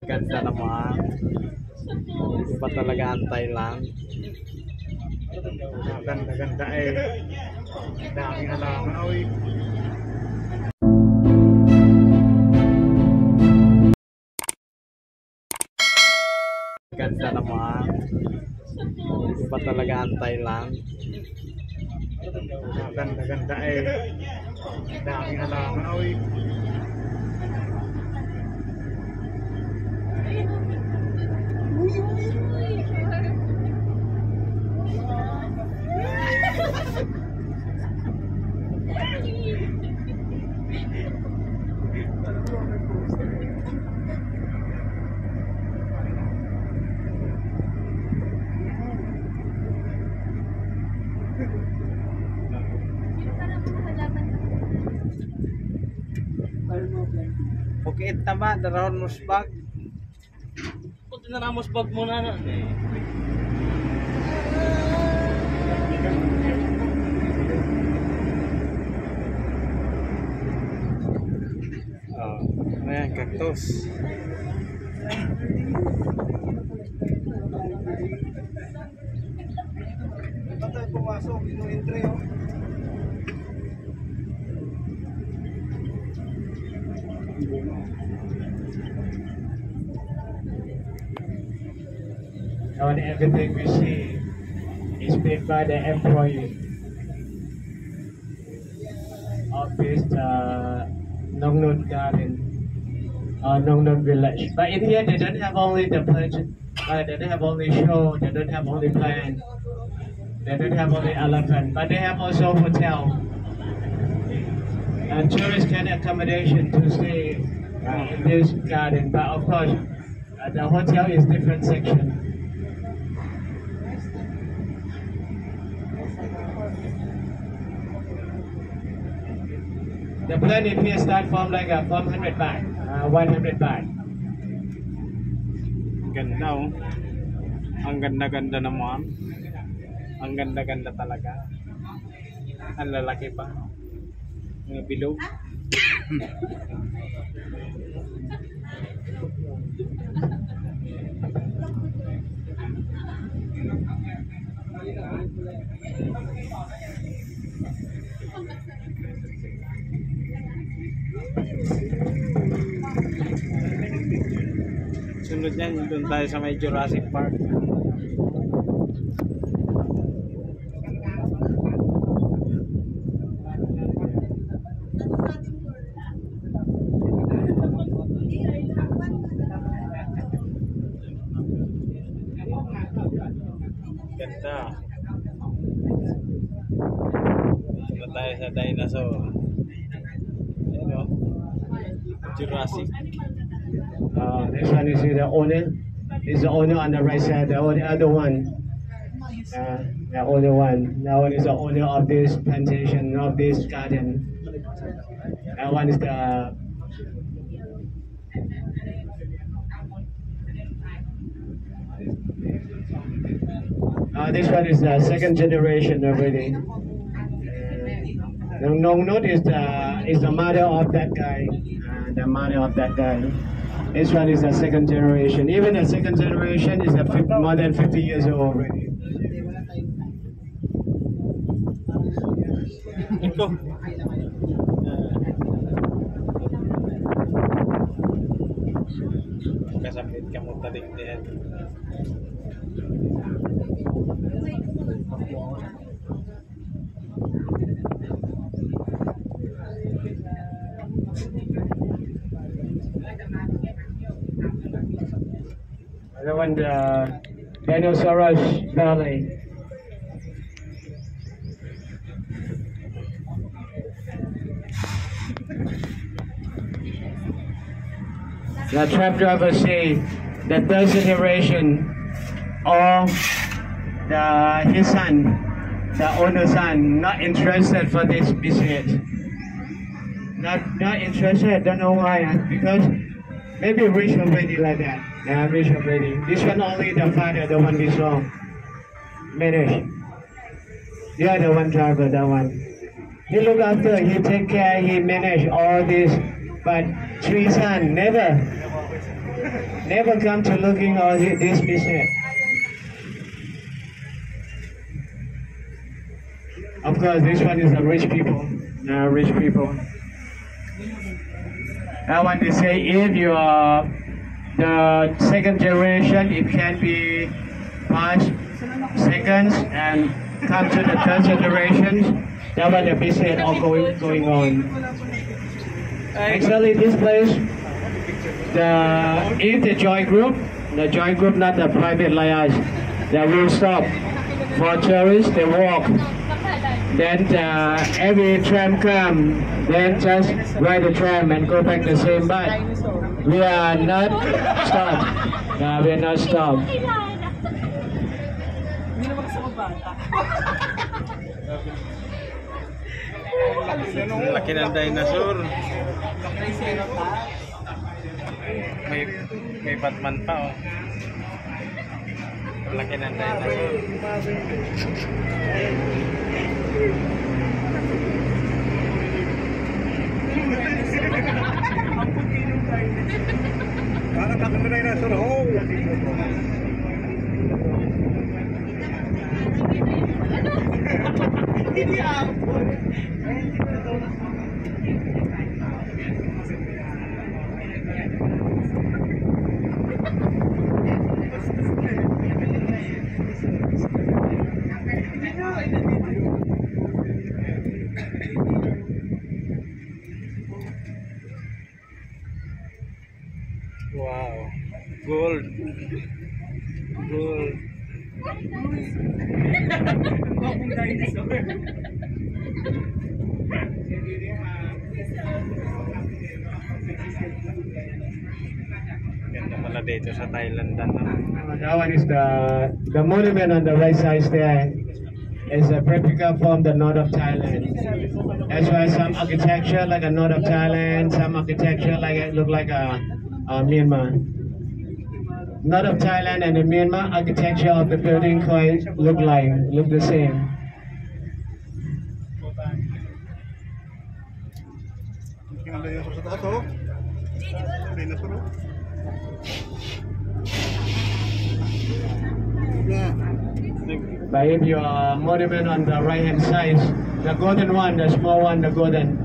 Ganda naman. Hindi pa talaga antay lang. Ganda eh. Daming halaman. Uy. Ganda naman. Hindi pa talaga antay lang. Ganda eh. Daming halaman. Uy. Okay, tama. Daron musbag. Punta na ramos bag mo na. Oh, ayan, cactus. Ba't tayo pumasok? Yung entry oh. And everything we see is made by the employee of this Nongnut garden or Nongnut village. But in here they don't have only the plant, they don't have only show, they don't have only plant, they don't have only elephant, but they have also hotel and tourist can accommodation to stay in this garden. But of course, the hotel is different section. The plan in here start from like a 400 baht, 100 baht. Ganda oh. Ang ganda-ganda naman. Ang ganda-ganda talaga. Ang lalaki pa. Mga bilog. Sunod yan, doon tayo sa may Jurassic Park. Ganda. Sunod tayo sa dinosaur. Ayan o. Jurassic. This one is the owner. Is the owner on the right side. The other one, the owner one. That one is the owner of this plantation, of this garden. That one is the. This one is the second generation already. Nongnut is the mother of that guy. The mother of that guy. This one is the second generation. Even the second generation is more than 50 years old already. Ito. Kasapit ka mo talig din. The one, the Dinosaurus Valley. The truck driver say the third generation of his son, the owner's son, not interested for this business. Not interested, don't know why, because maybe rich already like that. Yeah, rich already. This one only the father, the one this wrong. Manage. The other one driver, that one. He look after, he take care, he manage all this. But three sons never. never come to looking on this business. Of course, this one is the rich people. Rich people. I want to say, if you are the second generation, it can be 5 seconds and come to the third generation. That one the business all going on. Actually, this place, if the joint group, not the private like us, they will stop for tourists. They walk. Then every tram come, then just ride the tram and go back the same bus. We are not stopped. We are not stopped. Laki ng dinosaur. May Batman pa oh. Laki ng dinosaur. Parang laki ng dinosaur. Oh! Wow. Gold. Gold. Ganda pala dito sa Thailand. That one is the monument on the right side there. Is a replica from the north of Thailand. That's why some architecture like a north of Thailand, some architecture like look like a Myanmar. North of Thailand and the Myanmar architecture of the building quite look the same. Ang dinosaur sa taas oh. Dinosaur oh. But if your monument on the right hand side, the golden one, the small one, the golden,